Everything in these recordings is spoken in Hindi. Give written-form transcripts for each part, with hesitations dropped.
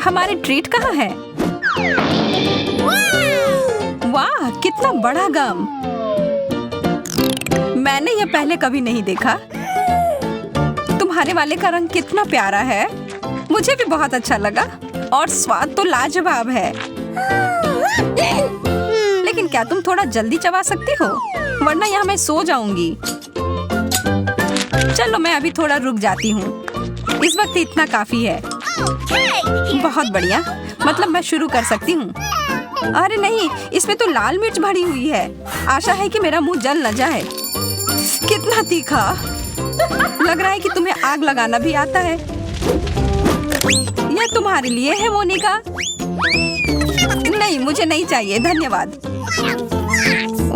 हमारे ट्रीट कहाँ है? वाह, कितना बड़ा गम! मैंने यह पहले कभी नहीं देखा। तुम्हारे वाले का रंग कितना प्यारा है। मुझे भी बहुत अच्छा लगा और स्वाद तो लाजवाब है। लेकिन क्या तुम थोड़ा जल्दी चबा सकती हो? वरना यहाँ मैं सो जाऊंगी। चलो मैं अभी थोड़ा रुक जाती हूँ। इस वक्त इतना काफी है। बहुत बढ़िया, मतलब मैं शुरू कर सकती हूँ। अरे नहीं, इसमें तो लाल मिर्च भरी हुई है। आशा है कि मेरा मुंह जल न जाए। कितना तीखा! लग रहा है कि तुम्हें आग लगाना भी आता है। यह तुम्हारे लिए है मोनिका। नहीं, मुझे नहीं चाहिए, धन्यवाद।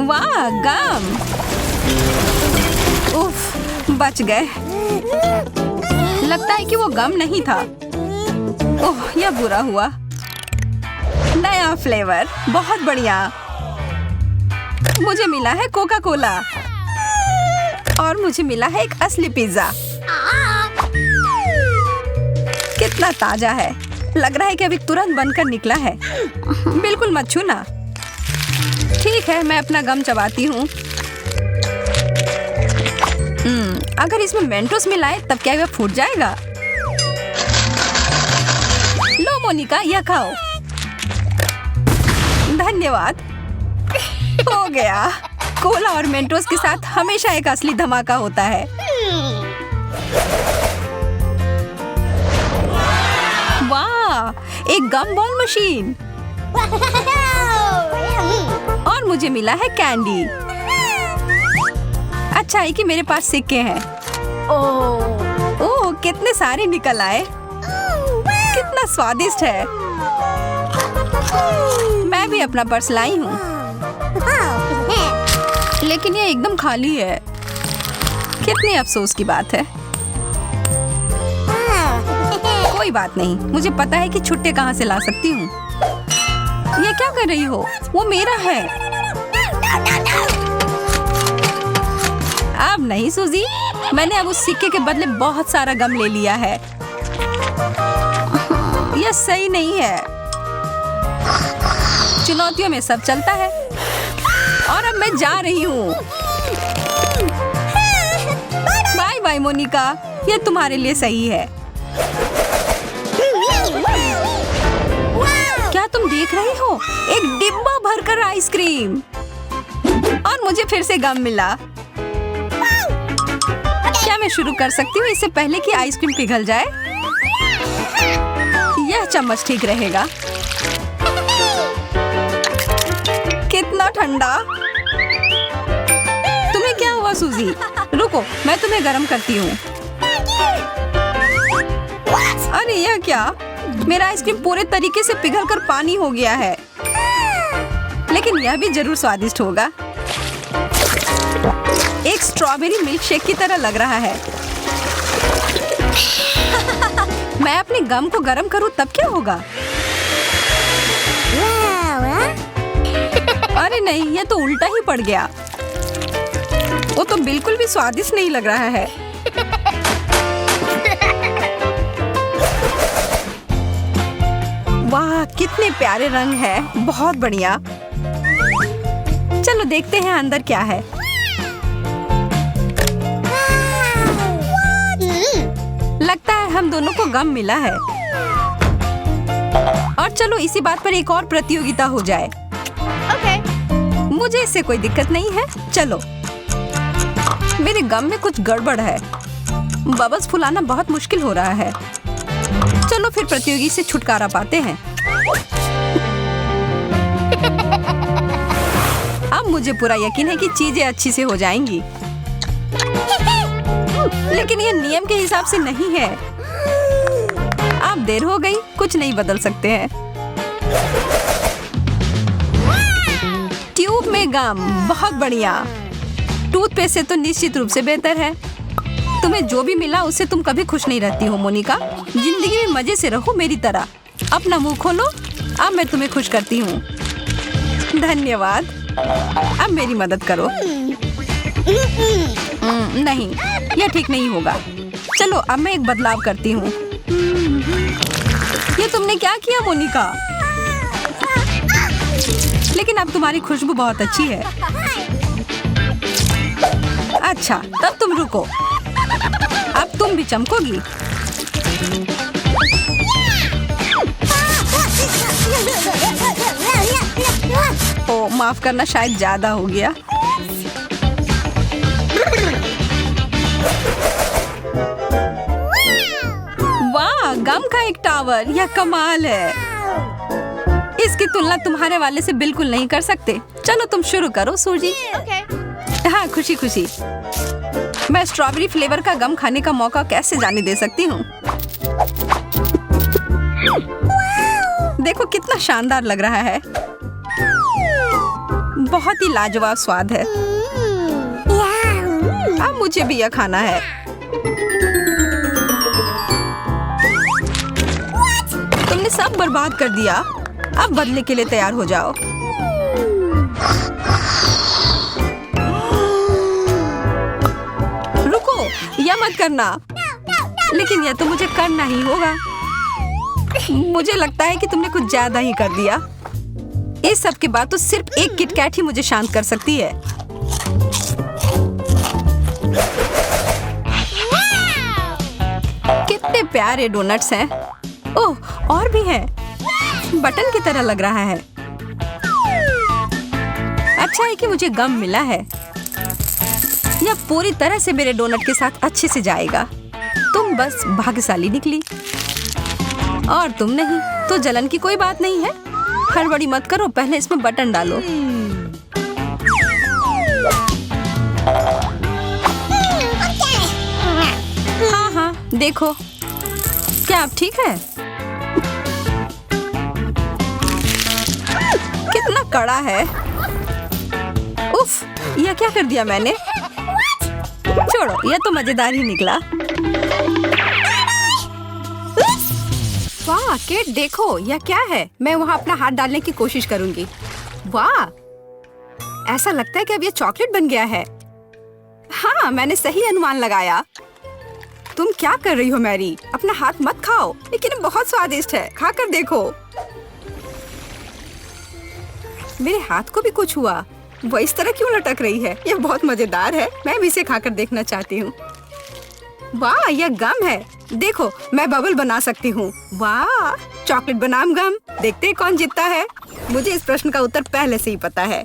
वाह, गम! उफ, बच गए। लगता है कि वो गम नहीं था। ओह, यह बुरा हुआ। नया फ्लेवर, बहुत बढ़िया। मुझे मिला है कोका कोला और मुझे मिला है एक असली पिज्जा। कितना ताजा है। लग रहा है कि अभी तुरंत बनकर निकला है। बिल्कुल मत छूना। ठीक है, मैं अपना गम चबाती हूँ। अगर इसमें मेंटोस मिलाए तब क्या यह फूट जाएगा? लो मोनिका, यह खाओ। धन्यवाद। हो गया। कोला और मेंटोस के साथ हमेशा एक असली धमाका होता है। वाह, एक गम बॉल मशीन। और मुझे मिला है कैंडी। अच्छा है कि मेरे पास सिक्के हैं। ओह, कितने सारे निकल आए। कितना स्वादिष्ट है। मैं भी अपना पर्स लाई हूँ, लेकिन ये एकदम खाली है। कितनी अफसोस की बात है। कोई बात नहीं, मुझे पता है कि छुट्टे कहाँ से ला सकती हूँ। ये क्या कर रही हो? वो मेरा है। अब नहीं सूजी, मैंने अब उस सिक्के के बदले बहुत सारा गम ले लिया है। यह सही नहीं है। चुनौतियों में सब चलता है। और अब मैं जा रही हूँ। बाय बाय मोनिका, यह तुम्हारे लिए सही है। क्या तुम देख रही हो? एक डिब्बा भरकर आइसक्रीम। और मुझे फिर से गम मिला। क्या मैं शुरू कर सकती हूँ इससे पहले कि आइसक्रीम पिघल जाए? यह चम्मच ठीक रहेगा। कितना ठंडा! तुम्हें क्या हुआ सूजी? रुको, मैं तुम्हें गर्म करती हूँ। अरे यह क्या? मेरा आइसक्रीम पूरे तरीके से पिघलकर पानी हो गया है। लेकिन यह भी जरूर स्वादिष्ट होगा। एक स्ट्रॉबेरी मिल्क शेक की तरह लग रहा है। मैं अपने गम को गर्म करूं तब क्या होगा? अरे नहीं, यह तो उल्टा ही पड़ गया। वो तो बिल्कुल भी स्वादिष्ट नहीं लग रहा है। वाह, कितने प्यारे रंग है। बहुत बढ़िया। चलो देखते हैं अंदर क्या है। लगता है हम दोनों को गम मिला है। और चलो इसी बात पर एक और प्रतियोगिता हो जाए। मुझे इससे कोई दिक्कत नहीं है। चलो। मेरे गम में कुछ गड़बड़ है। बबल्स फुलाना बहुत मुश्किल हो रहा है। चलो फिर प्रतियोगी से छुटकारा पाते हैं। अब मुझे पूरा यकीन है कि चीजें अच्छी से हो जाएंगी। लेकिन ये नियम के हिसाब से नहीं है। अब देर हो गई, कुछ नहीं बदल सकते हैं। ट्यूब में गम, बहुत बढ़िया। टूथपेस्ट से तो निश्चित रूप से बेहतर है। तुम्हें जो भी मिला उससे तुम कभी खुश नहीं रहती हो मोनिका। जिंदगी में मजे से रहो मेरी तरह। अपना मुंह खोलो, अब मैं तुम्हें खुश करती हूँ। धन्यवाद। अब मेरी मदद करो। नहीं, यह ठीक नहीं होगा। चलो अब मैं एक बदलाव करती हूँ। ये तुम तुमने क्या किया मोनिका? लेकिन अब तुम्हारी खुशबू बहुत अच्छी है। अच्छा, तब तुम रुको। अब तुम भी चमकोगी। ओ, माफ करना, शायद ज्यादा हो गया। वाह, गम का एक टावर, यह कमाल है। इसकी तुलना तुम्हारे वाले से बिल्कुल नहीं कर सकते। चलो तुम शुरू करो सूजी। हाँ, खुशी खुशी। मैं स्ट्रॉबेरी फ्लेवर का गम खाने का मौका कैसे जाने दे सकती हूँ। देखो कितना शानदार लग रहा है। बहुत ही लाजवाब स्वाद है। अब मुझे भी यह खाना है। तुमने सब बर्बाद कर दिया। अब बदले के लिए तैयार हो जाओ। रुको, यह मत करना। लेकिन यह तो मुझे करना ही होगा। मुझे लगता है कि तुमने कुछ ज्यादा ही कर दिया। इस सब के बाद तो सिर्फ एक किटकैट ही मुझे शांत कर सकती है। कितने प्यारे डोनट्स हैं। ओह, और भी है। बटन की तरह लग रहा है। अच्छा है कि मुझे गम मिला है। यह पूरी तरह से मेरे डोनट के साथ अच्छे से जाएगा। तुम बस भाग्यशाली निकली और तुम नहीं, तो जलन की कोई बात नहीं है। हड़बड़ी मत करो, पहले इसमें बटन डालो। हाँ हाँ, देखो क्या अब ठीक है? कितना कड़ा है। उफ, यह क्या कर दिया मैंने? छोड़ो, यह तो मजेदार ही निकला। वाह केट, देखो यह क्या है। मैं वहाँ अपना हाथ डालने की कोशिश करूंगी। वाह, ऐसा लगता है कि अब यह चॉकलेट बन गया है। हाँ, मैंने सही अनुमान लगाया। तुम क्या कर रही हो मैरी? अपना हाथ मत खाओ। लेकिन बहुत स्वादिष्ट है, खाकर देखो। मेरे हाथ को भी कुछ हुआ। वो इस तरह क्यों लटक रही है? यह बहुत मजेदार है। मैं भी इसे खाकर देखना चाहती हूँ। वाह, यह गम है। देखो, मैं बबल बना सकती हूँ। वाह, चॉकलेट बनाम गम, देखते हैं कौन जीतता है। मुझे इस प्रश्न का उत्तर पहले से ही पता है।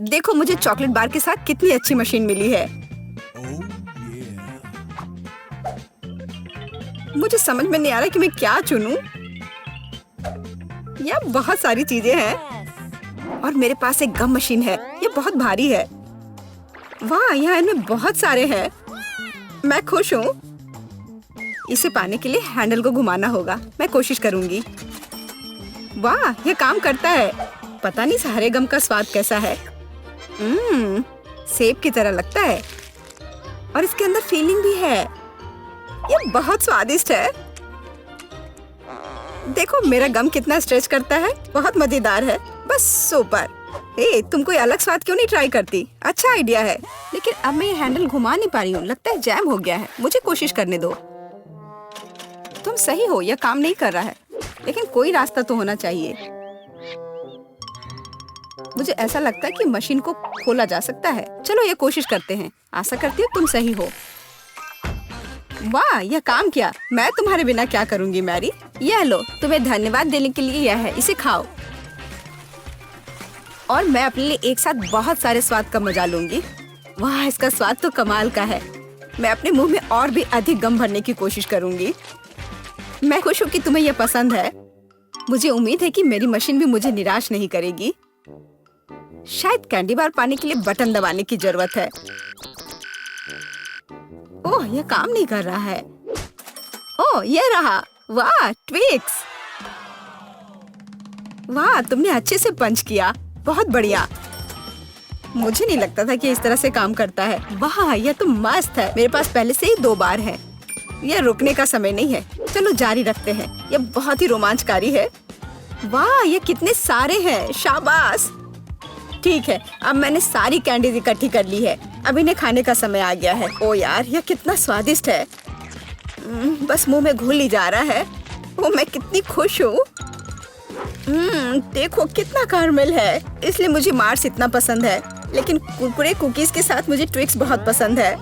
देखो, मुझे चॉकलेट बार के साथ कितनी अच्छी मशीन मिली है। मुझे समझ में नहीं आ रहा कि मैं क्या चुनूं। यह बहुत सारी चीजें हैं और मेरे पास एक गम मशीन है। यह बहुत भारी है। वाह, यहाँ इनमें बहुत सारे हैं। मैं खुश हूँ। इसे पाने के लिए हैंडल को घुमाना होगा। मैं कोशिश करूंगी। वाह, यह काम करता है। पता नहीं सारे गम का स्वाद कैसा है। सेब की तरह लगता है और इसके अंदर फीलिंग भी है। यह बहुत स्वादिष्ट है। देखो मेरा गम कितना स्ट्रेच करता है। बहुत मजेदार है। बस सुपर। हे, तुम कोई अलग स्वाद क्यों नहीं ट्राई करती? अच्छा आइडिया है। लेकिन अब मैं ये हैंडल घुमा नहीं पा रही हूँ। लगता है जैम हो गया है। मुझे कोशिश करने दो। तुम सही हो, यह काम नहीं कर रहा है। लेकिन कोई रास्ता तो होना चाहिए। मुझे ऐसा लगता है कि मशीन को खोला जा सकता है। चलो ये कोशिश करते हैं। आशा करती हूँ तुम सही हो। वाह, यह काम किया। मैं तुम्हारे बिना क्या करूँगी मैरी। यह लो, तुम्हें धन्यवाद देने के लिए यह है। इसे खाओ और मैं अपने लिए एक साथ बहुत सारे स्वाद का मजा लूंगी। वाह, इसका स्वाद तो कमाल का है। मैं अपने मुंह में और भी अधिक गम भरने की कोशिश करूंगी। मैं खुश हूँ कि तुम्हें यह पसंद है। मुझे उम्मीद है कि मेरी मशीन भी मुझे निराश नहीं करेगी। शायद कैंडी बार पाने के लिए बटन दबाने की जरूरत है। ओह, यह काम नहीं कर रहा है। ओह, यह रहा। वाह, ट्विक्स। वाह, तुमने अच्छे से पंच किया। बहुत बढ़िया। मुझे नहीं लगता था कि इस तरह से काम करता है। वाह, यह तो मस्त है। मेरे पास पहले से ही 2 बार है। यह रुकने का समय नहीं है। चलो जारी रखते हैं। यह बहुत ही रोमांचकारी है। वाह, ये कितने सारे हैं। शाबाश। ठीक है, अब मैंने सारी कैंडीज इकट्ठी कर ली है। अब इन्हें खाने का समय आ गया है। ओ यार, यह कितना स्वादिष्ट है। बस मुंह में घुल ही जा रहा है। ओ मैं कितनी खुश हूँ। देखो कितना कैरमल है, इसलिए मुझे मार्स इतना पसंद है। लेकिन कुरकुरे कुकीज के साथ मुझे ट्विक्स बहुत पसंद है।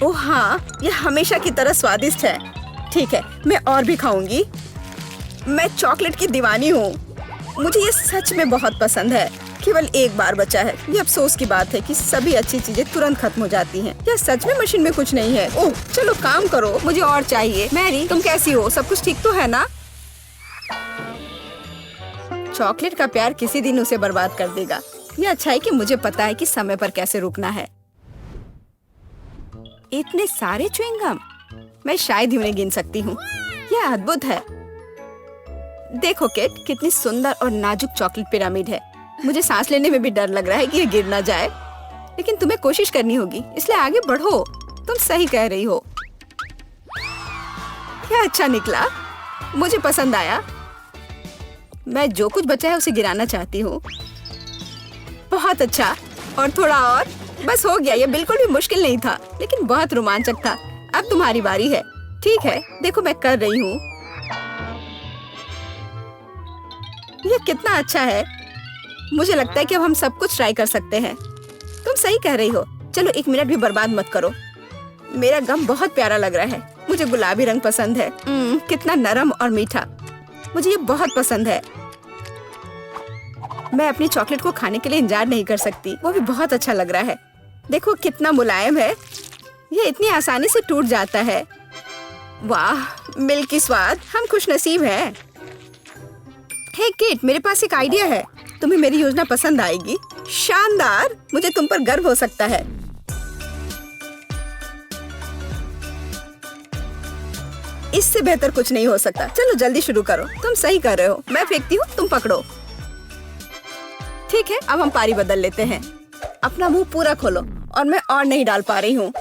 ओह हाँ, ये हमेशा की तरह स्वादिष्ट है। ठीक है, मैं और भी खाऊंगी। मैं चॉकलेट की दीवानी हूँ। मुझे ये सच में बहुत पसंद है। केवल एक बार बचा है। ये अफसोस की बात है कि सभी अच्छी चीजें तुरंत खत्म हो जाती हैं। क्या सच में मशीन में कुछ नहीं है? ओह चलो काम करो, मुझे और चाहिए। मैरी तुम कैसी हो? सब कुछ ठीक तो है ना? चॉकलेट का प्यार किसी दिन उसे बर्बाद कर देगा। ये अच्छा है कि मुझे पता है कि समय पर कैसे रुकना है। इतने सारे च्युइंगम, मैं शायद ही उन्हें गिन सकती हूँ। यह अद्भुत है। देखो केट, कितनी सुंदर और नाजुक चॉकलेट पिरामिड है। मुझे सांस लेने में भी डर लग रहा है कि ये गिर ना जाए। लेकिन तुम्हें कोशिश करनी होगी, इसलिए आगे बढ़ो। तुम सही कह रही हो। क्या अच्छा निकला, मुझे पसंद आया। मैं जो कुछ बचा है उसे गिराना चाहती हूँ। बहुत अच्छा, और थोड़ा और, बस हो गया। ये बिल्कुल भी मुश्किल नहीं था, लेकिन बहुत रोमांचक था। अब तुम्हारी बारी है। ठीक है, देखो मैं कर रही हूँ। ये कितना अच्छा है। मुझे लगता है कि अब हम सब कुछ ट्राई कर सकते हैं। तुम सही कह रही हो। चलो 1 मिनट भी बर्बाद मत करो। मेरा गम बहुत प्यारा लग रहा है। मुझे गुलाबी रंग पसंद है। कितना नरम और मीठा, मुझे ये बहुत पसंद है। मैं अपनी चॉकलेट को खाने के लिए इंतजार नहीं कर सकती। वो भी बहुत अच्छा लग रहा है। देखो कितना मुलायम है। ये इतनी आसानी से टूट जाता है। वाह, मिल्की स्वाद। हम खुशनसीब हैं। हे किट, मेरे पास एक आइडिया है। तुम्हें मेरी योजना पसंद आएगी। शानदार, मुझे तुम पर गर्व हो सकता है। इससे बेहतर कुछ नहीं हो सकता। चलो जल्दी शुरू करो। तुम सही कर रहे हो। मैं फेंकती हूँ, तुम पकड़ो। ठीक है, अब हम पारी बदल लेते हैं। अपना मुंह पूरा खोलो। और मैं और नहीं डाल पा रही हूँ।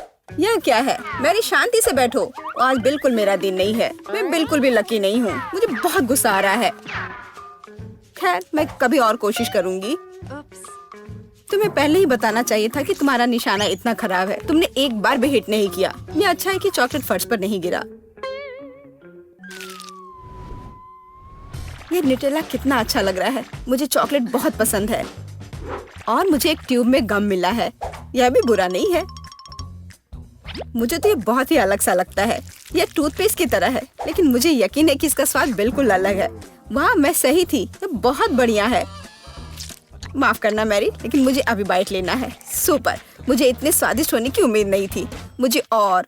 यह क्या है? मेरी शांति से बैठो। आज बिल्कुल मेरा दिन नहीं है। मैं बिल्कुल भी लकी नहीं हूँ। मुझे बहुत गुस्सा आ रहा है। खैर, मैं कभी और कोशिश करूंगी। तुम्हें पहले ही बताना चाहिए था कि तुम्हारा निशाना इतना खराब है। तुमने एक बार भी हिट नहीं किया। ये अच्छा है कि चॉकलेट फर्श पर नहीं गिरा। ये न्यूटेला कितना अच्छा लग रहा है। मुझे चॉकलेट बहुत पसंद है। और मुझे एक ट्यूब में गम मिला है। यह भी बुरा नहीं है। मुझे तो ये बहुत ही अलग सा लगता है। यह टूथपेस्ट की तरह है, लेकिन मुझे यकीन है कि इसका स्वाद बिल्कुल अलग है। वाह, मैं सही थी। ये बहुत बढ़िया है। माफ करना मैरी, लेकिन मुझे अभी बाइट लेना है। सुपर, मुझे इतने स्वादिष्ट होने की उम्मीद नहीं थी। मुझे और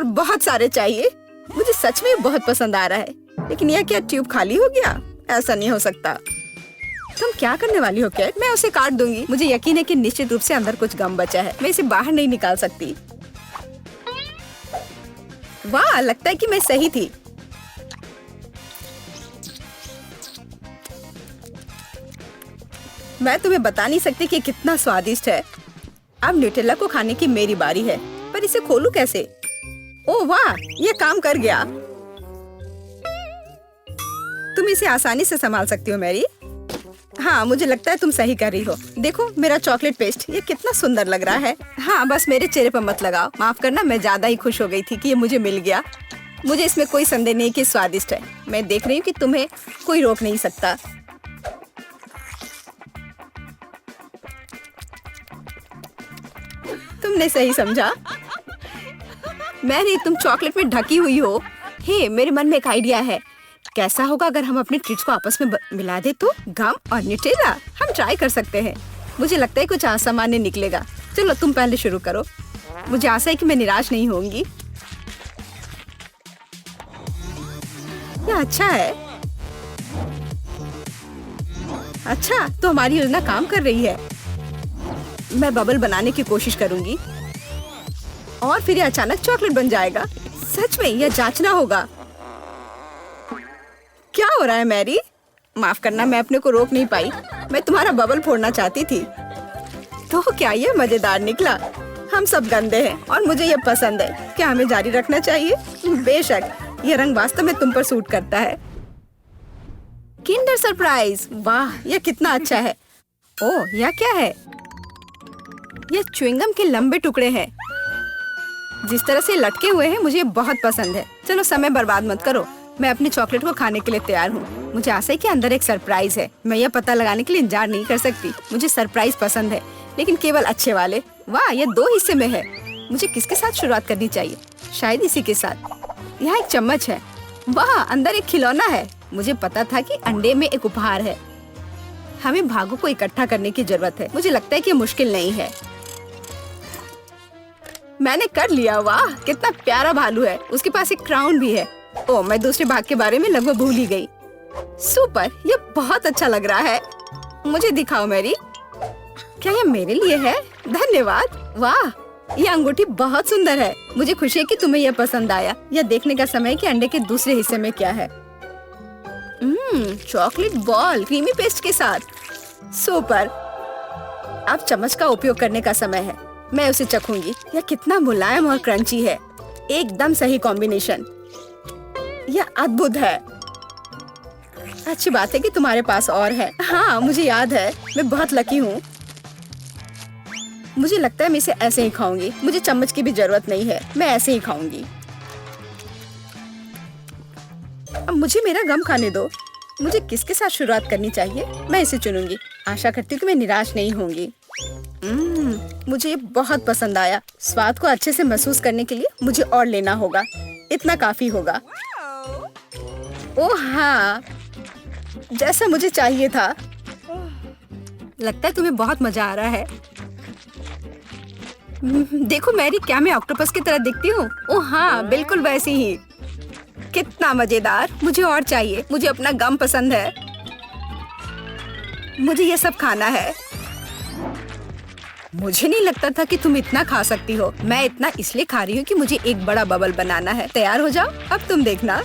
बहुत सारे चाहिए। मुझे सच में बहुत पसंद आ रहा है। लेकिन यह क्या ट्यूब खाली हो गया? ऐसा नहीं हो सकता। तुम क्या करने वाली हो कैट? मैं उसे काट दूंगी। मुझे यकीन है कि निश्चित रूप से अंदर कुछ गम बचा है। मैं इसे बाहर नहीं निकाल सकती। वाह, लगता है कि मैं सही थी। मैं तुम्हें बता नहीं सकती कि कितना स्वादिष्ट है। अब न्यूटेला को खाने की मेरी बारी है, पर इसे खोलूं कैसे? ओह वाह, ये काम कर गया। तुम इसे आसानी से संभाल सकती हो मैरी। हाँ, मुझे लगता है तुम सही कर रही हो। देखो मेरा चॉकलेट पेस्ट, ये कितना सुंदर लग रहा है। हाँ, बस मेरे चेहरे पर मत लगाओ। माफ करना, मैं ज्यादा ही खुश हो गई थी कि ये मुझे मिल गया। मुझे इसमें कोई संदेह नहीं कि स्वादिष्ट है। मैं देख रही हूँ कि तुम्हें कोई रोक नहीं सकता। तुमने सही समझा। मैरी, तुम चॉकलेट में ढकी हुई हो। हे, मेरे मन में एक आइडिया है। कैसा होगा अगर हम अपने ट्रीट्स को आपस में मिला दे तो? गम और न्यूटेला, हम ट्राई कर सकते हैं। मुझे लगता है कुछ असामान्य निकलेगा। चलो तुम पहले शुरू करो। मुझे आशा है कि मैं निराश नहीं होंगी। यह अच्छा है। अच्छा, तो हमारी योजना काम कर रही है। मैं बबल बनाने की कोशिश करूंगी और फिर ये अचानक चॉकलेट बन जाएगा। सच में यह जांचना होगा। क्या हो रहा है मैरी? माफ करना, मैं अपने को रोक नहीं पाई। मैं तुम्हारा बबल फोड़ना चाहती थी। तो क्या ये मजेदार निकला? हम सब गंदे हैं और मुझे ये पसंद है। क्या हमें जारी रखना चाहिए? बेशक, ये रंग वास्तव में तुम पर सूट करता है। Kinder surprise. वाह, यह कितना अच्छा है। ओह, यह क्या है? यह च्युइंगम के लंबे टुकड़े हैं। जिस तरह से लटके हुए हैं, मुझे बहुत पसंद है। चलो समय बर्बाद मत करो, मैं अपनी चॉकलेट को खाने के लिए तैयार हूँ। मुझे आशा है कि अंदर एक सरप्राइज है। मैं यह पता लगाने के लिए इंतजार नहीं कर सकती। मुझे सरप्राइज पसंद है, लेकिन केवल अच्छे वाले। वाह, यह 2 हिस्से में है। मुझे किसके साथ शुरुआत करनी चाहिए? शायद इसी के साथ। यहाँ एक चम्मच है। वाह, अंदर एक खिलौना है। मुझे पता था कि अंडे में एक उपहार है। हमें भागों को इकट्ठा करने की जरूरत है। मुझे लगता है कि ये मुश्किल नहीं है। मैंने कर लिया। वाह, कितना प्यारा भालू है। उसके पास एक क्राउन भी है। ओह, मैं दूसरे भाग के बारे में लगभग भूल ही गई। सुपर, ये बहुत अच्छा लग रहा है। मुझे दिखाओ मैरी। क्या ये मेरे लिए है? धन्यवाद। वाह, ये अंगूठी बहुत सुंदर है। मुझे खुशी है कि तुम्हें यह पसंद आया। यह देखने का समय है कि अंडे के दूसरे हिस्से में क्या है। चॉकलेट बॉल क्रीमी पेस्ट के साथ। सुपर। अब चम्मच का उपयोग करने का समय है। मैं उसे चखूंगी। यह कितना मुलायम और क्रंची है। एकदम सही कॉम्बिनेशन। यह अद्भुत है। अच्छी बात है कि तुम्हारे पास और है। हाँ, मुझे याद है। मैं बहुत लकी हूँ। मुझे लगता है मैं इसे ऐसे ही खाऊंगी। मुझे चम्मच की भी जरूरत नहीं है। मैं ऐसे ही खाऊंगी। अब मुझे मेरा गम खाने दो। मुझे किसके साथ शुरुआत करनी चाहिए? मैं इसे चुनूंगी। आशा करती हूँ कि मैं निराश नहीं होंगी। मुझे ये बहुत पसंद आया। स्वाद को अच्छे से महसूस करने के लिए मुझे और लेना होगा। इतना काफी होगा। ओह हाँ, जैसा मुझे चाहिए था। लगता है तुम्हें बहुत मजा आ रहा है। देखो मैरी, क्या मैं ऑक्टोपस की तरह दिखती हूँ? ओह हाँ, बिल्कुल वैसे ही। कितना मजेदार। मुझे और चाहिए। मुझे अपना गम पसंद है। मुझे ये सब खाना है। मुझे नहीं लगता था कि तुम इतना खा सकती हो। मैं इतना इसलिए खा रही हूँ कि मुझे एक बड़ा बबल बनाना है। तैयार हो जाओ, अब तुम देखना।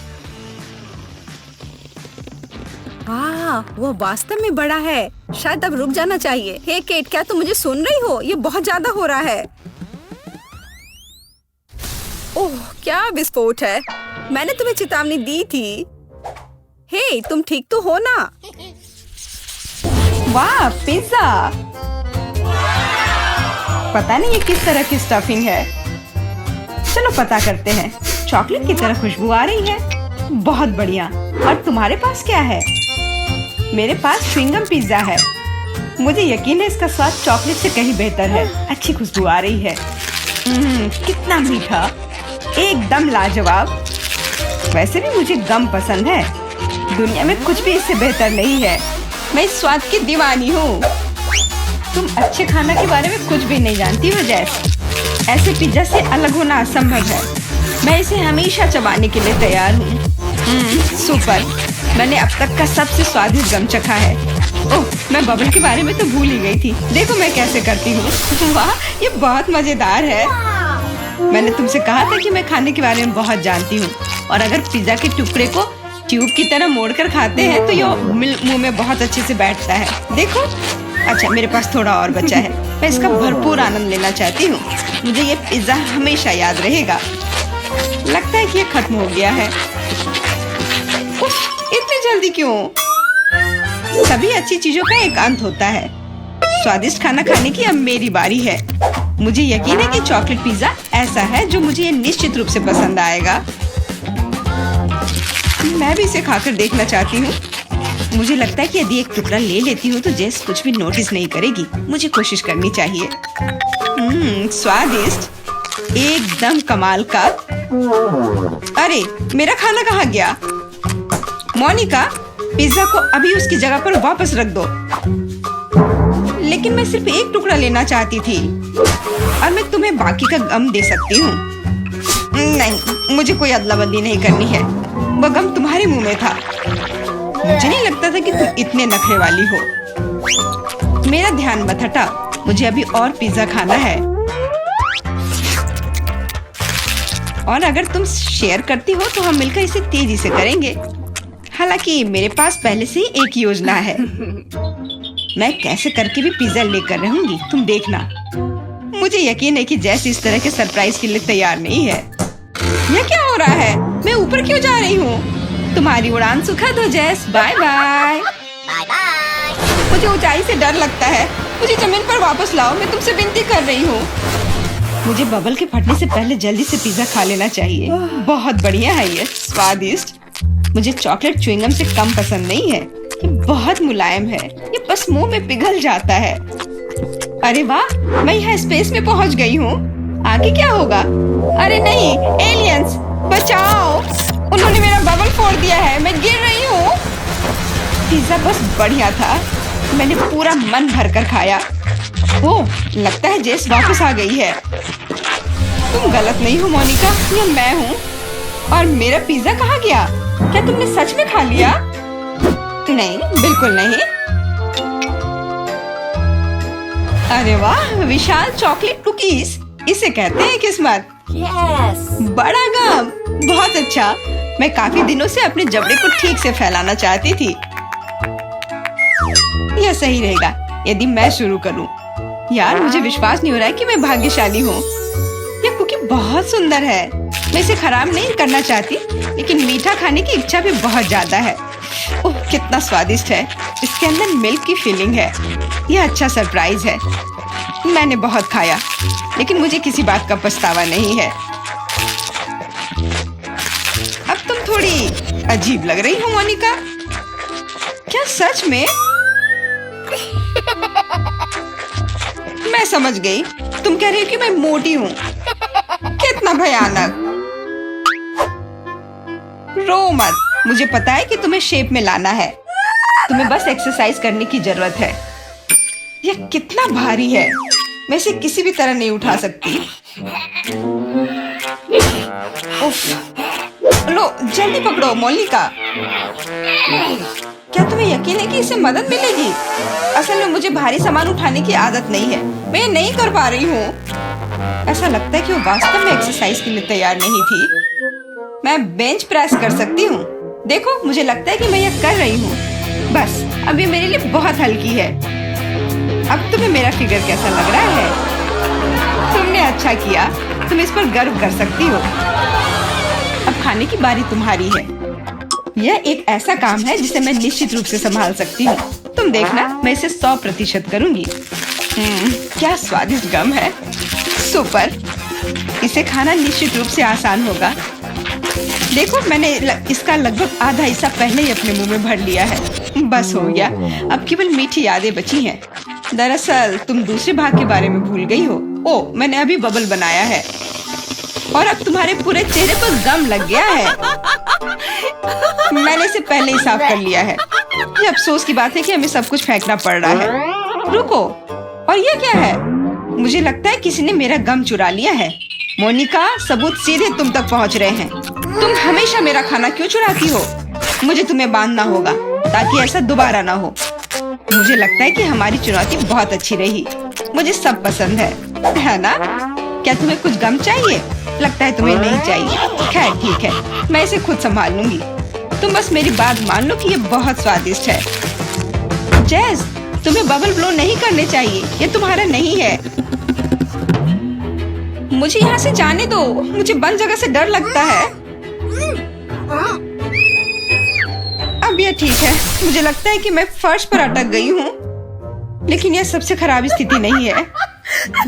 वाह, वो वास्तव में बड़ा है। शायद अब रुक जाना चाहिए। हे केट, क्या तुम मुझे सुन रही हो? ये बहुत ज्यादा हो रहा है। ओह, क्या विस्फोट है। मैंने तुम्हें चेतावनी दी थी। हे, तुम ठीक तो हो ना? वाह, पिज्जा। पता नहीं ये किस तरह की स्टफिंग है। चलो पता करते हैं। चॉकलेट की तरह खुशबू आ रही है। बहुत बढ़िया। और तुम्हारे पास क्या है? मेरे पास च्युइंगम पिज्जा है। मुझे यकीन है इसका स्वाद चॉकलेट से कहीं बेहतर है। अच्छी खुशबू आ रही है। कितना मीठा, एकदम लाजवाब। वैसे भी मुझे गम पसंद है। दुनिया में कुछ भी इससे बेहतर नहीं है। मैं इस स्वाद की दीवानी हूँ। तुम अच्छे खाना के बारे में कुछ भी नहीं जानती हो जैस। ऐसे पिज्जा से अलग होना असंभव है। मैं इसे हमेशा चबाने के लिए तैयार हूँ। सुपर। मैंने अब तक का सबसे स्वादिष्ट गम चखा है। ओह, मैं बबल के बारे में तो भूल ही गई थी। देखो मैं कैसे करती हूँ। वाह, ये बहुत मजेदार है। मैंने तुमसे कहा था कि मैं खाने के बारे में बहुत जानती हूँ। और अगर पिज्जा के टुकड़े को ट्यूब की तरह मोड़कर खाते हैं तो ये मुंह में बहुत अच्छे से बैठता है। देखो। अच्छा, मेरे पास थोड़ा और बचा है। मैं इसका भरपूर आनंद लेना चाहती हूँ। मुझे ये पिज्जा हमेशा याद रहेगा। लगता है कि ये खत्म हो गया है। उफ, इतनी जल्दी क्यों? सभी अच्छी चीजों का एक अंत होता है। स्वादिष्ट खाना खाने की अब मेरी बारी है। मुझे यकीन है कि चॉकलेट पिज्जा ऐसा है जो मुझे ये निश्चित रूप से पसंद आएगा। मैं भी इसे खाकर देखना चाहती हूँ। मुझे लगता है कि यदि एक टुकड़ा ले लेती हूँ तो जेस कुछ भी नोटिस नहीं करेगी। मुझे कोशिश करनी चाहिए। स्वादिष्ट, एकदम कमाल का। अरे, मेरा खाना कहाँ गया? मोनिका, पिज्जा को अभी उसकी जगह पर वापस रख दो। लेकिन मैं सिर्फ एक टुकड़ा लेना चाहती थी और मैं तुम्हें बाकी का गम दे सकती हूँ। नहीं, मुझे कोई अदला बदली नहीं करनी है। वह गम तुम्हारे मुंह में था। मुझे नहीं लगता था कि तुम इतने नखरे वाली हो। मेरा ध्यान मत हटा। मुझे अभी और पिज्जा खाना है। और अगर तुम शेयर करती हो तो हम मिलकर इसे तेजी से करेंगे। हालांकि मेरे पास पहले से ही एक योजना है। मैं कैसे करके भी पिज्जा लेकर रहूंगी, तुम देखना। मुझे यकीन है कि जैसे इस तरह के सरप्राइज के लिए तैयार नहीं है। यह क्या हो रहा है? मैं ऊपर क्यों जा रही हूँ? तुम्हारी उड़ान सुखद हो जैस। Bye bye. मुझे ऊंचाई से डर लगता है। मुझे जमीन पर वापस लाओ। मैं तुमसे विनती कर रही हूँ। मुझे बबल के फटने से पहले जल्दी से पिज्जा खा लेना चाहिए। बहुत बढ़िया है ये, स्वादिष्ट। मुझे चॉकलेट च्युइंगम से कम पसंद नहीं है। ये बहुत मुलायम है, ये बस मुंह में पिघल जाता है। अरे वाह, मैं यहाँ स्पेस में पहुँच गई हूँ। आगे क्या होगा? अरे नहीं, एलियंस बचाओ, उन्होंने मेरा बबल फोड़ दिया है, मैं गिर रही हूँ। पिज्जा बस बढ़िया था, मैंने पूरा मन भर कर खाया। ओह, लगता है जेस वापस आ गई है। तुम गलत नहीं हो मोनिका, ये मैं हूँ। और मेरा पिज्जा कहाँ गया? क्या तुमने सच में खा लिया? नहीं, बिल्कुल नहीं। अरे वाह, विशाल चॉकलेट कुकीज, इसे कहते हैं किस्मत। बड़ा गम, बहुत अच्छा। मैं काफी दिनों से अपने जबड़े को ठीक से फैलाना चाहती थी। यह सही रहेगा यदि मैं शुरू करूं। यार, मुझे विश्वास नहीं हो रहा है कि मैं भाग्यशाली हूँ। यह कुकी बहुत सुंदर है। मैं इसे खराब नहीं करना चाहती, लेकिन मीठा खाने की इच्छा भी बहुत ज्यादा है। ओह, कितना स्वादिष्ट है। इसके अंदर मिल्क की फीलिंग है। यह अच्छा सरप्राइज है। मैंने बहुत खाया, लेकिन मुझे किसी बात का पछतावा नहीं है। अब तुम थोड़ी अजीब लग रही हो मोनिका। क्या सच में? मैं समझ गई, तुम कह रही हो कि मैं मोटी हूँ। कितना भयानक। रो मत, मुझे पता है कि तुम्हें शेप में लाना है। तुम्हें बस एक्सरसाइज करने की जरूरत है। यह कितना भारी है, मैं इसे किसी भी तरह नहीं उठा सकती। उफ, लो जल्दी पकड़ो मोनिका। क्या तुम्हें यकीन है कि इससे मदद मिलेगी? असल में मुझे भारी सामान उठाने की आदत नहीं है, मैं ये नहीं कर पा रही हूँ। ऐसा लगता है कि वो वास्तव में एक्सरसाइज के लिए तैयार नहीं थी। मैं बेंच प्रेस कर सकती हूँ। देखो, मुझे लगता है कि मैं यह कर रही हूँ। बस, अब ये मेरे लिए बहुत हल्की है। अब तुम्हें मेरा फिगर कैसा लग रहा है? तुमने अच्छा किया, तुम इस पर गर्व कर सकती हो। अब खाने की बारी तुम्हारी है। यह एक ऐसा काम है जिसे मैं निश्चित रूप से संभाल सकती हूँ। तुम देखना, मैं इसे 100% करूँगी। क्या स्वादिष्ट गम है, सुपर। इसे खाना निश्चित रूप से आसान होगा। देखो, मैंने इसका लगभग आधा हिस्सा पहले ही अपने मुंह में भर लिया है। बस हो गया, अब केवल मीठी यादें बची हैं। दरअसल तुम दूसरे भाग के बारे में भूल गई हो। ओह, मैंने अभी बबल बनाया है और अब तुम्हारे पूरे चेहरे पर गम लग गया है। मैंने इसे पहले ही साफ कर लिया है। ये अफसोस की बात है कि हमें सब कुछ फेंकना पड़ रहा है। रुको, और ये क्या है? मुझे लगता है किसी ने मेरा गम चुरा लिया है। मोनिका, सबूत सीधे तुम तक पहुंच रहे हैं। तुम हमेशा मेरा खाना क्यों चुराती हो? मुझे तुम्हें बांधना होगा ताकि ऐसा दोबारा ना हो। मुझे लगता है कि हमारी चुनौती बहुत अच्छी रही। मुझे सब पसंद है ना? क्या तुम्हें कुछ गम चाहिए? लगता है तुम्हें नहीं चाहिए। खैर ठीक है, मैं इसे खुद संभाल लूंगी। तुम बस मेरी बात मान लो कि ये बहुत स्वादिष्ट है। जेस, तुम्हें बबल ब्लो नहीं करने चाहिए, ये तुम्हारा नहीं है। मुझे यहाँ से जाने दो, मुझे बंद जगह से डर लगता है। अब यह ठीक है, मुझे लगता है कि मैं फर्श पर अटक गई हूँ, लेकिन यह सबसे खराब स्थिति नहीं है।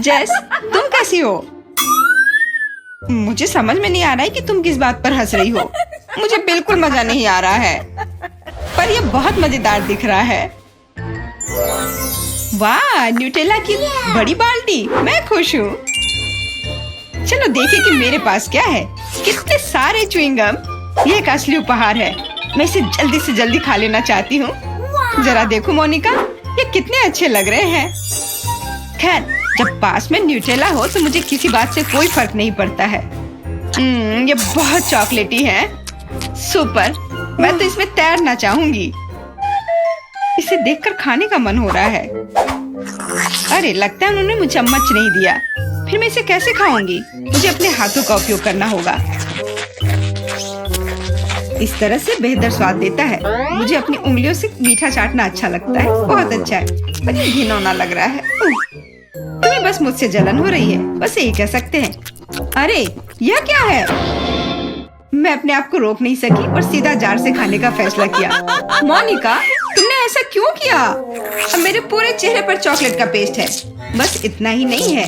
जेस, तुम कैसी हो? मुझे समझ में नहीं आ रहा है कि तुम किस बात पर हंस रही हो। मुझे बिल्कुल मजा नहीं आ रहा है, पर यह बहुत मजेदार दिख रहा है। वाह, न्यूटेला की बड़ी बाल्टी, मैं खुश हूँ। चलो देखें कि मेरे पास क्या है। कितने सारे च्युइंगम, ये एक असली उपहार है। मैं इसे जल्दी से जल्दी खा लेना चाहती हूँ। जरा देखो मोनिका, ये कितने अच्छे लग रहे हैं। खैर, जब पास में न्यूटेला हो तो मुझे किसी बात से कोई फर्क नहीं पड़ता है। ये बहुत चॉकलेटी है, सुपर। मैं तो इसमें तैरना चाहूंगी। इसे देखकर खाने का मन हो रहा है। अरे, लगता है उन्होंने मुझे चम्मच नहीं दिया। फिर मैं इसे कैसे खाऊंगी? मुझे अपने हाथों का उपयोग करना होगा। इस तरह से बेहतर स्वाद देता है। मुझे अपनी उंगलियों से मीठा चाटना अच्छा लगता है। बहुत अच्छा है, पर ये घिनौना लग रहा है। तुम्हें बस मुझसे जलन हो रही है, बस यही कह सकते हैं। अरे, यह क्या है? मैं अपने आप को रोक नहीं सकी और सीधा जार से खाने का फैसला किया। मोनिका, तुमने ऐसा क्यों किया? अब मेरे पूरे चेहरे पर चॉकलेट का पेस्ट है। बस इतना ही नहीं है,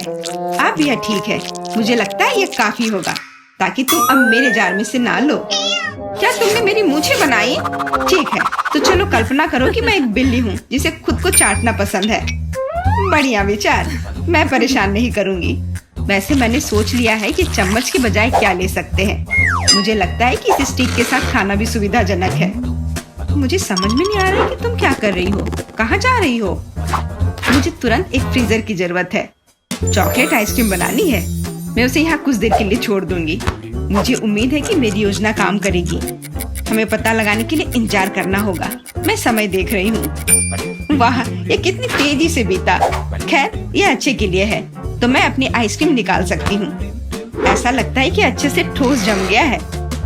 अब यह ठीक है। मुझे लगता है यह काफी होगा ताकि तुम अब मेरे जार में से ना लो। क्या तुमने मेरी मूछें बनाई? ठीक है, तो चलो कल्पना करो कि मैं एक बिल्ली हूँ जिसे खुद को चाटना पसंद है। बढ़िया विचार, मैं परेशान नहीं करूँगी। वैसे मैंने सोच लिया है कि चम्मच के बजाय क्या ले सकते हैं। मुझे लगता है कि इस स्टिक के साथ खाना भी सुविधाजनक है। मुझे समझ में नहीं आ रहा कि तुम क्या कर रही हो, कहाँ जा रही हो? मुझे तुरंत एक फ्रीजर की जरूरत है। चॉकलेट आइसक्रीम बनानी है। मैं उसे यहाँ कुछ देर के लिए छोड़ दूंगी। मुझे उम्मीद है कि मेरी योजना काम करेगी। हमें पता लगाने के लिए इंतजार करना होगा। मैं समय देख रही हूँ। वाह, ये कितनी तेजी से बीता। खैर, ये अच्छे के लिए है, तो मैं अपनी आइसक्रीम निकाल सकती हूँ। ऐसा लगता है कि अच्छे से ठोस जम गया है।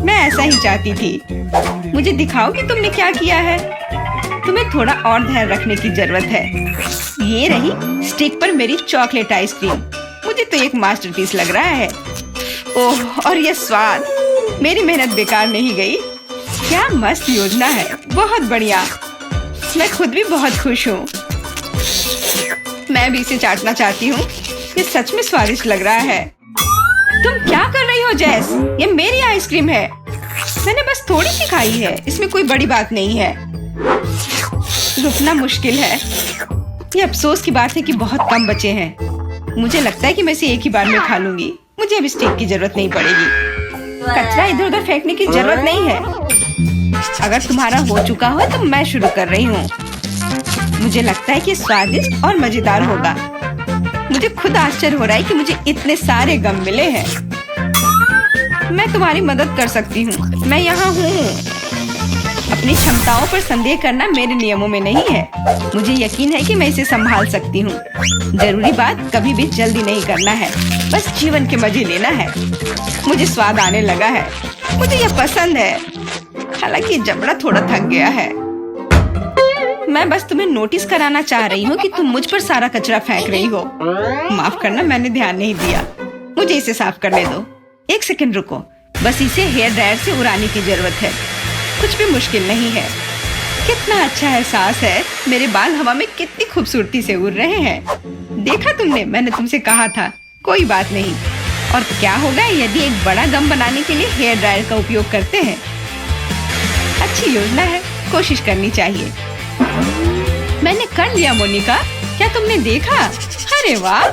मैं ऐसा ही चाहती थी। मुझे दिखाओ कि तुमने क्या किया है। तुम्हें थोड़ा और ध्यान रखने की जरूरत है। ये रही स्टिक पर मेरी चॉकलेट आइसक्रीम। मुझे तो एक मास्टरपीस लग रहा है। ओह, और ये स्वाद। मेरी मेहनत बेकार नहीं गई। क्या मस्त योजना है, बहुत बढ़िया। मैं खुद भी बहुत खुश हूँ। मैं भी इसे चाटना चाहती हूँ। ये सच में स्वादिष्ट लग रहा है। तुम क्या कर रही हो जेस? ये मेरी आइसक्रीम है। मैंने बस थोड़ी सी खाई है, इसमें कोई बड़ी बात नहीं है। रुकना मुश्किल है। ये अफसोस की बात है कि बहुत कम बचे हैं। मुझे लगता है कि मैं इसे एक ही बार में खा लूंगी। मुझे अब स्टिक की जरूरत नहीं पड़ेगी। कचरा इधर उधर फेंकने की जरूरत नहीं है। अगर तुम्हारा हो चुका हो तो मैं शुरू कर रही हूँ। मुझे लगता है कि स्वादिष्ट और मजेदार होगा। मुझे खुद आश्चर्य हो रहा है कि मुझे इतने सारे गम मिले हैं। मैं तुम्हारी मदद कर सकती हूँ। मैं यहाँ हूँ। अपनी क्षमताओं पर संदेह करना मेरे नियमों में नहीं है। मुझे यकीन है कि मैं इसे संभाल सकती हूँ। जरूरी बात कभी भी जल्दी नहीं करना है, बस जीवन के मजे लेना है। मुझे स्वाद आने लगा है। मुझे यह पसंद है। हालांकि जबड़ा थोड़ा थक गया है। मैं बस तुम्हें नोटिस कराना चाह रही हूँ कि तुम मुझ पर सारा कचरा फेंक रही हो। माफ करना, मैंने ध्यान नहीं दिया। मुझे इसे साफ करने दो। एक सेकंड रुको। बस इसे हेयर ड्रायर से उड़ाने की जरूरत है। कुछ भी मुश्किल नहीं है। कितना अच्छा एहसास है। मेरे बाल हवा में कितनी खूबसूरती से उड़ रहे हैं। देखा तुमने, मैंने तुमसे कहा था। कोई बात नहीं। और क्या होगा यदि एक बड़ा गम बनाने के लिए हेयर ड्रायर का उपयोग करते हैं? अच्छी योजना है, कोशिश करनी चाहिए। मैंने कर लिया मोनिका। क्या तुमने देखा? अरे वाह,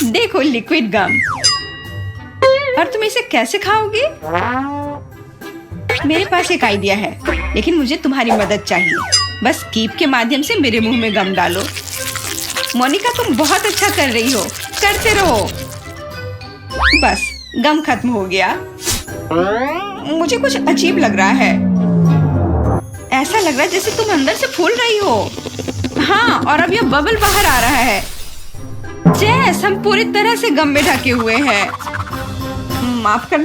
देखो लिक्विड गम। और तुम इसे कैसे खाओगे? मेरे पास एक आइडिया है, लेकिन मुझे तुम्हारी मदद चाहिए। बस कीप के माध्यम से मेरे मुंह में गम डालो। मोनिका, तुम बहुत अच्छा कर रही हो। करते रहो। बस गम खत्म हो गया। मुझे कुछ अजीब लग रहा है। ऐसा लग रहा है जैसे तुम अंदर से फूल रही हो। हाँ, और अब यह बबल बाहर आ रहा है। जेस, हम पूरी तरह से गम में ढके हुए हैं। माफ करना।